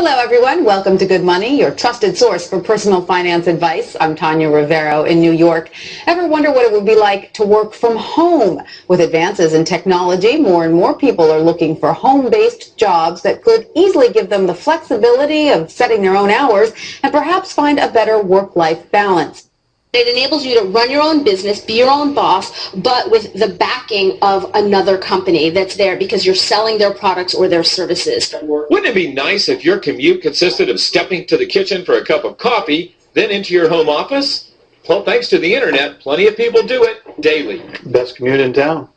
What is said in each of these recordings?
Hello, everyone. Welcome to Good Money, your trusted source for personal finance advice. I'm Tanya Rivero in New York. Ever wonder what it would be like to work from home? With advances in technology, more and more people are looking for home-based jobs that could easily give them the flexibility of setting their own hours and perhaps find a better work-life balance. It enables you to run your own business, be your own boss, but with the backing of another company that's there because you're selling their products or their services. Wouldn't it be nice if your commute consisted of stepping to the kitchen for a cup of coffee, then into your home office? Well, thanks to the internet, plenty of people do it daily. Best commute in town.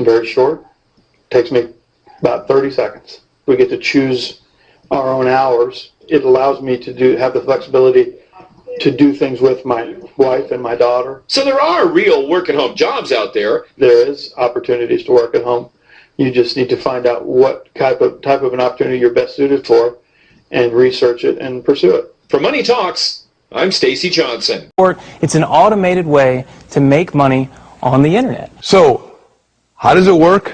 Very short. Takes me about 30 seconds. We get to choose our own hours. It allows me to have the flexibility to do things with my wife and my daughter. So there are real work-at-home jobs out there. There is opportunities to work at home. You just need to find out what type of an opportunity you're best suited for and research it and pursue it. For Money Talks, I'm Stacy Johnson. It's an automated way to make money on the internet. So, how does it work?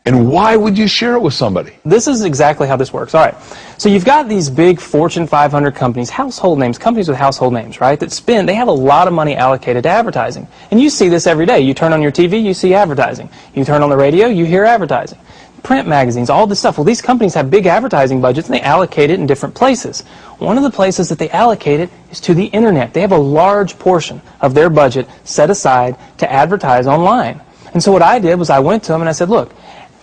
And why would you share it with somebody? This is exactly how this works. All right. So you've got these big Fortune 500 companies, household names, companies with household names, right, they have a lot of money allocated to advertising. And you see this every day. You turn on your TV, you see advertising. You turn on the radio, you hear advertising. Print magazines, all this stuff. Well, these companies have big advertising budgets, and they allocate it in different places. One of the places that they allocate it is to the internet. They have a large portion of their budget set aside to advertise online. And so what I did was I went to them and I said, look,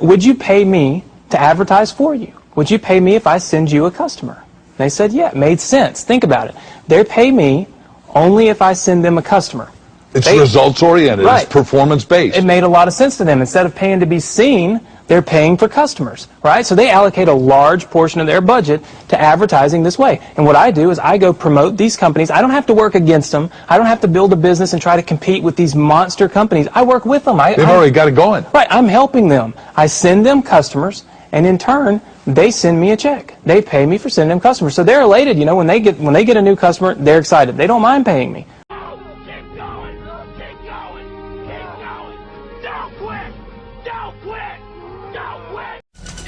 would you pay me to advertise for you? Would you pay me if I send you a customer? They said, yeah, it made sense. Think about it. They pay me only if I send them a customer. It's results-oriented. Right. It's performance-based. It made a lot of sense to them. Instead of paying to be seen, they're paying for customers, right? So they allocate a large portion of their budget to advertising this way. And what I do is I go promote these companies. I don't have to work against them. I don't have to build a business and try to compete with these monster companies. I work with them. They've already got it going. Right. I'm helping them. I send them customers, and in turn, they send me a check. They pay me for sending them customers. So they're elated. You know, when they get a new customer, they're excited. They don't mind paying me.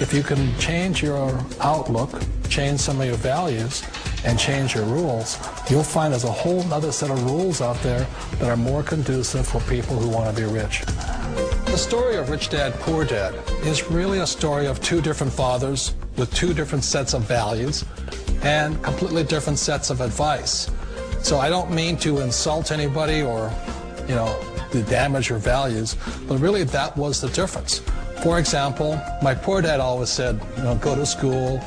If you can change your outlook, change some of your values, and change your rules, you'll find there's a whole other set of rules out there that are more conducive for people who want to be rich. The story of Rich Dad, Poor Dad is really a story of two different fathers with two different sets of values and completely different sets of advice. So I don't mean to insult anybody or, to damage your values, but really that was the difference. For example, my poor dad always said, go to school,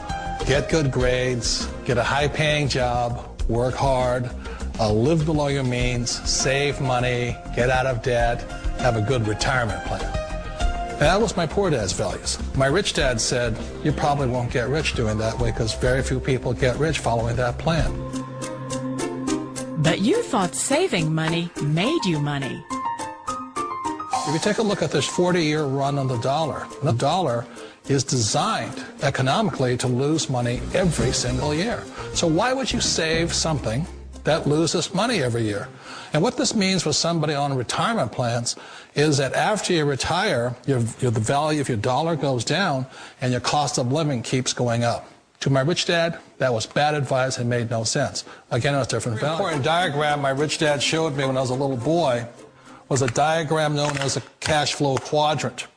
get good grades, get a high-paying job, work hard, live below your means, save money, get out of debt, have a good retirement plan. And that was my poor dad's values. My rich dad said, you probably won't get rich doing that way because very few people get rich following that plan. But you thought saving money made you money. If you take a look at this 40-year run on the dollar is designed economically to lose money every single year. So why would you save something that loses money every year? And what this means for somebody on retirement plans is that after you retire, the value of your dollar goes down and your cost of living keeps going up. To my rich dad, that was bad advice and made no sense. Again, it was different value. An important diagram my rich dad showed me when I was a little boy was a diagram known as a cash flow quadrant.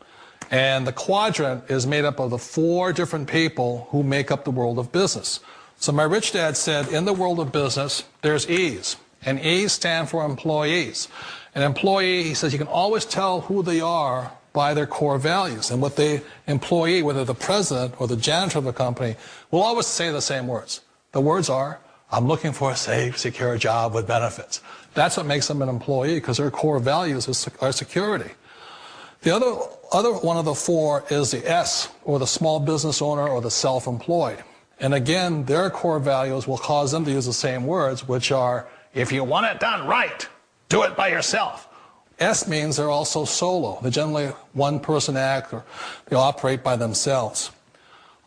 And the quadrant is made up of the four different people who make up the world of business. So my rich dad said, in the world of business, there's E's. And E's stand for employees. An employee, he says, you can always tell who they are by their core values. And what the employee, whether the president or the janitor of the company, will always say the same words. The words are, I'm looking for a safe, secure job with benefits. That's what makes them an employee, because their core values are security. The other one of the four is the S, or the small business owner or the self-employed. And again, their core values will cause them to use the same words, which are, if you want it done right, do it by yourself. S means they're also solo. They're generally one-person act, or they operate by themselves.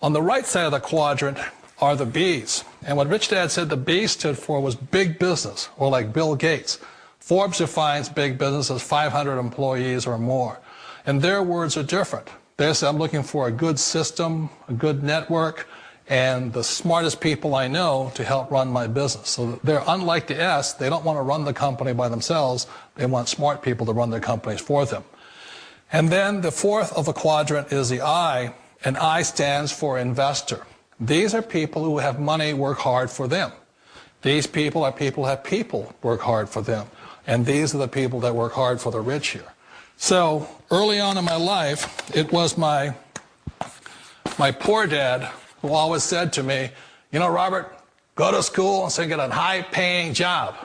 On the right side of the quadrant are the B's. And what Rich Dad said the B stood for was big business, or like Bill Gates. Forbes defines big business as 500 employees or more. And their words are different. They say, I'm looking for a good system, a good network, and the smartest people I know to help run my business. So they're unlike the S. They don't want to run the company by themselves. They want smart people to run their companies for them. And then the fourth of the quadrant is the I, and I stands for investor. These are people who have money work hard for them. These people are people who have people work hard for them. And these are the people that work hard for the rich here. So early on in my life, it was my poor dad who always said to me, you know, Robert, go to school and so get a high-paying job.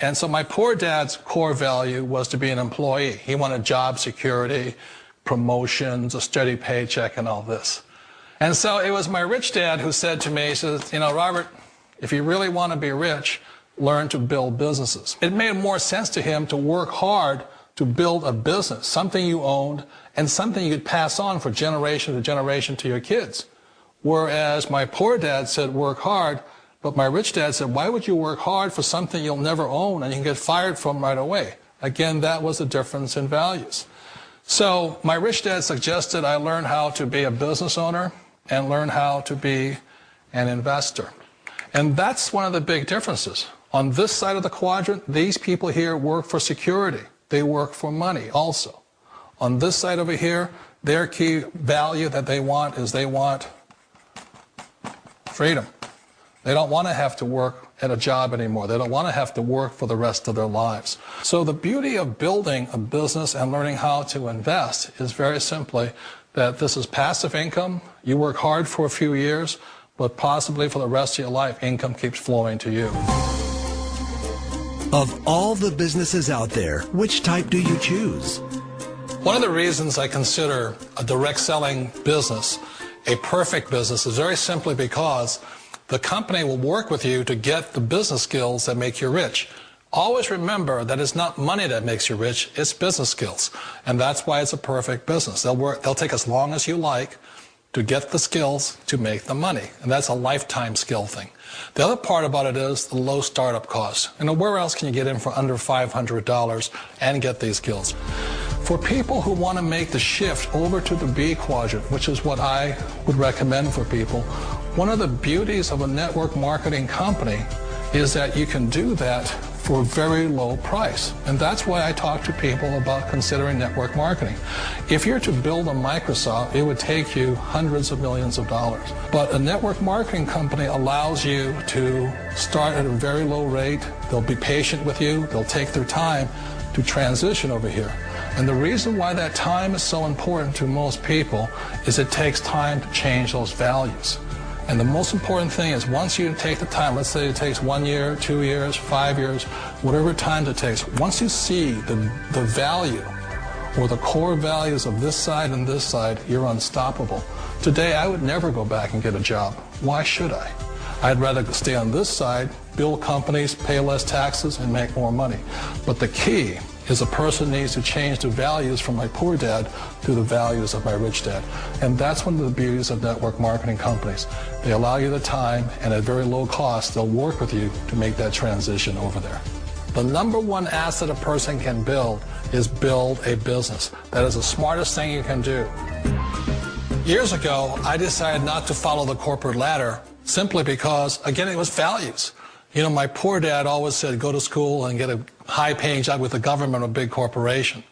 And so my poor dad's core value was to be an employee. He wanted job security, promotions, a steady paycheck, and all this. And so it was my rich dad who said to me, he says, you know, Robert, if you really want to be rich, learn to build businesses. It made more sense to him to work hard to build a business, something you owned, and something you could pass on for generation to generation to your kids. Whereas my poor dad said work hard, but my rich dad said, why would you work hard for something you'll never own and you can get fired from right away? Again, that was the difference in values. So my rich dad suggested I learn how to be a business owner and learn how to be an investor. And that's one of the big differences. On this side of the quadrant, these people here work for security. They work for money also. On this side over here, their key value that they want is they want freedom. They don't want to have to work at a job anymore. They don't want to have to work for the rest of their lives. So the beauty of building a business and learning how to invest is very simply that this is passive income. You work hard for a few years, but possibly for the rest of your life, income keeps flowing to you. Of all the businesses out there, which type do you choose? One of the reasons I consider a direct selling business a perfect business is very simply because the company will work with you to get the business skills that make you rich. Always remember that it's not money that makes you rich, it's business skills. And that's why it's a perfect business. They'll take as long as you like to get the skills to make the money. And that's a lifetime skill thing. The other part about it is the low startup cost. You know, where else can you get in for under $500 and get these skills? For people who want to make the shift over to the B quadrant, which is what I would recommend for people, one of the beauties of a network marketing company is that you can do that for a very low price. And that's why I talk to people about considering network marketing. If you're to build a Microsoft, it would take you hundreds of millions of dollars. But a network marketing company allows you to start at a very low rate. They'll be patient with you. They'll take their time to transition over here. And the reason why that time is so important to most people is it takes time to change those values. And the most important thing is once you take the time, let's say it takes 1 year, 2 years, 5 years, whatever time it takes, once you see the value or the core values of this side and this side, you're unstoppable. Today, I would never go back and get a job. Why should I? I'd rather stay on this side, build companies, pay less taxes, and make more money. But the key is a person needs to change the values from my poor dad to the values of my rich dad. And that's one of the beauties of network marketing companies. They allow you the time, and at very low cost, they'll work with you to make that transition over there. The number one asset a person can build is build a business. That is the smartest thing you can do. Years ago, I decided not to follow the corporate ladder simply because, again, it was values. You know, my poor dad always said, go to school and get a high-paying job with the government or a big corporation.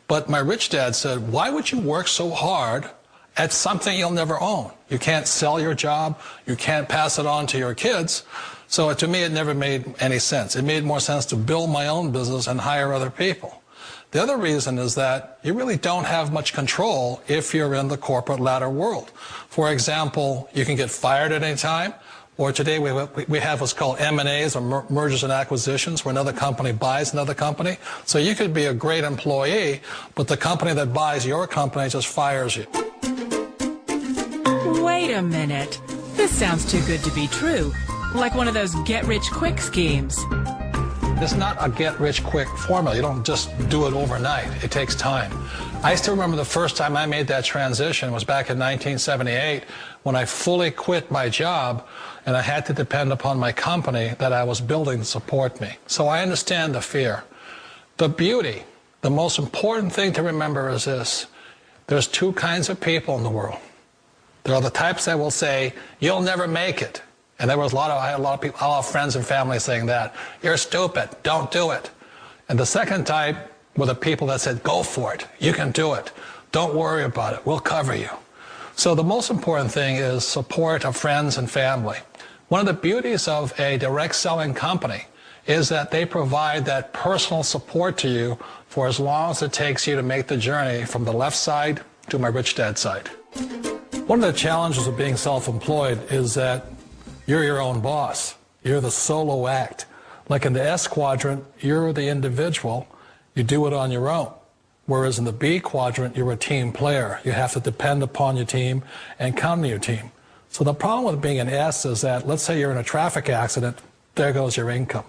But my rich dad said, why would you work so hard at something you'll never own? You can't sell your job. You can't pass it on to your kids. So to me, it never made any sense. It made more sense to build my own business and hire other people. The other reason is that you really don't have much control if you're in the corporate ladder world. For example, you can get fired at any time. Or today we have what's called M&As, or mergers and acquisitions, where another company buys another company. So you could be a great employee, but the company that buys your company just fires you. Wait a minute. This sounds too good to be true. Like one of those get-rich-quick schemes. It's not a get-rich-quick formula. You don't just do it overnight. It takes time. I still remember the first time I made that transition was back in 1978 when I fully quit my job and I had to depend upon my company that I was building to support me. So I understand the fear. The beauty, the most important thing to remember is this. There's two kinds of people in the world. There are the types that will say, you'll never make it. And I had a lot of people, a lot of friends and family saying that. You're stupid, don't do it. And the second type were the people that said, go for it, you can do it. Don't worry about it, we'll cover you. So the most important thing is support of friends and family. One of the beauties of a direct selling company is that they provide that personal support to you for as long as it takes you to make the journey from the left side to my rich dad side. One of the challenges of being self-employed is that you're your own boss. You're the solo act. Like in the S quadrant, you're the individual. You do it on your own. Whereas in the B quadrant, you're a team player. You have to depend upon your team and count on your team. So the problem with being an S is that, let's say you're in a traffic accident, there goes your income.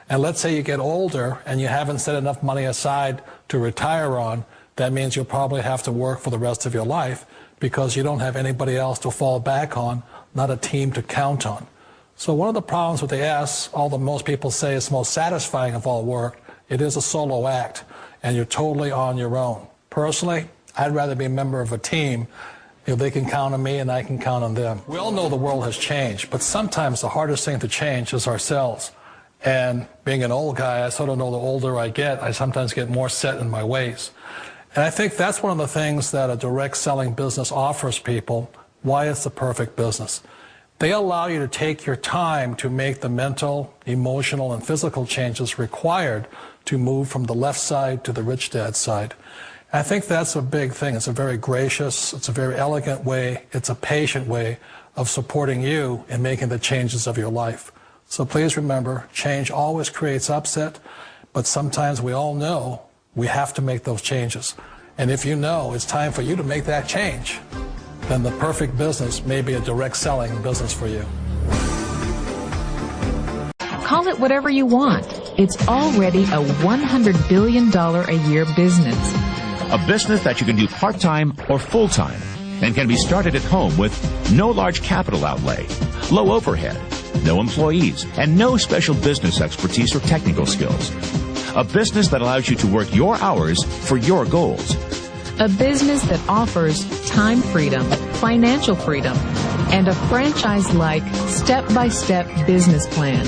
And let's say you get older and you haven't set enough money aside to retire on, that means you'll probably have to work for the rest of your life because you don't have anybody else to fall back on, not a team to count on. So one of the problems with the S, although most people say it's the most satisfying of all work, it is a solo act, and you're totally on your own. Personally, I'd rather be a member of a team. You know, they can count on me and I can count on them. We all know the world has changed, but sometimes the hardest thing to change is ourselves. And being an old guy, I sort of know the older I get, I sometimes get more set in my ways. And I think that's one of the things that a direct selling business offers people, why it's the perfect business. They allow you to take your time to make the mental, emotional, and physical changes required to move from the left side to the rich dad side. I think that's a big thing. It's a very gracious, it's a very elegant way, it's a patient way of supporting you in making the changes of your life. So please remember, change always creates upset, but sometimes we all know we have to make those changes. And if you know it's time for you to make that change, then the perfect business may be a direct selling business for you. Call it whatever you want. It's already a $100 billion a year business. A business that you can do part-time or full-time and can be started at home with no large capital outlay, low overhead, no employees, and no special business expertise or technical skills. A business that allows you to work your hours for your goals. A business that offers time freedom, financial freedom, and a franchise-like, step-by-step business plan.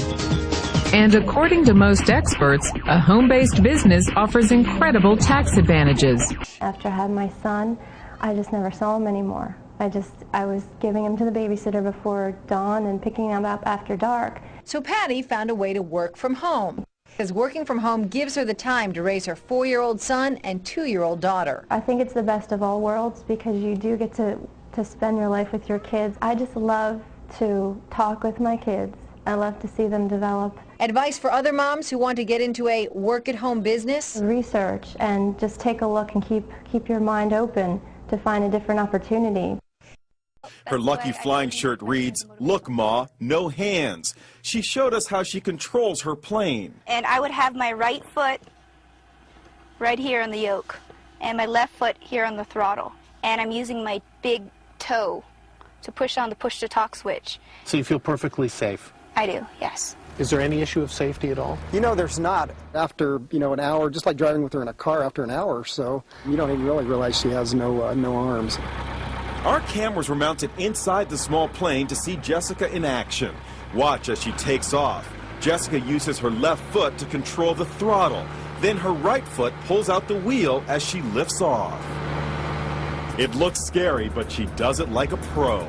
And according to most experts, a home-based business offers incredible tax advantages. After I had my son, I just never saw him anymore. I was giving him to the babysitter before dawn and picking him up after dark. So Patty found a way to work from home, because working from home gives her the time to raise her 4-year-old son and 2-year-old daughter. I think it's the best of all worlds because you do get to spend your life with your kids. I just love to talk with my kids. I love to see them develop. Advice for other moms who want to get into a work-at-home business? Research and just take a look and keep your mind open to find a different opportunity. Her lucky flying shirt reads, "Look, Ma, no hands." She showed us how she controls her plane. And I would have my right foot right here on the yoke and my left foot here on the throttle. And I'm using my big toe to push on the push-to-talk switch. So you feel perfectly safe? I do, yes. Is there any issue of safety at all? You know, there's not. After, an hour, just like driving with her in a car, after an hour or so, you don't even really realize she has no arms. Our cameras were mounted inside the small plane to see Jessica in action. Watch as she takes off. Jessica uses her left foot to control the throttle. Then her right foot pulls out the wheel as she lifts off. It looks scary, but she does it like a pro.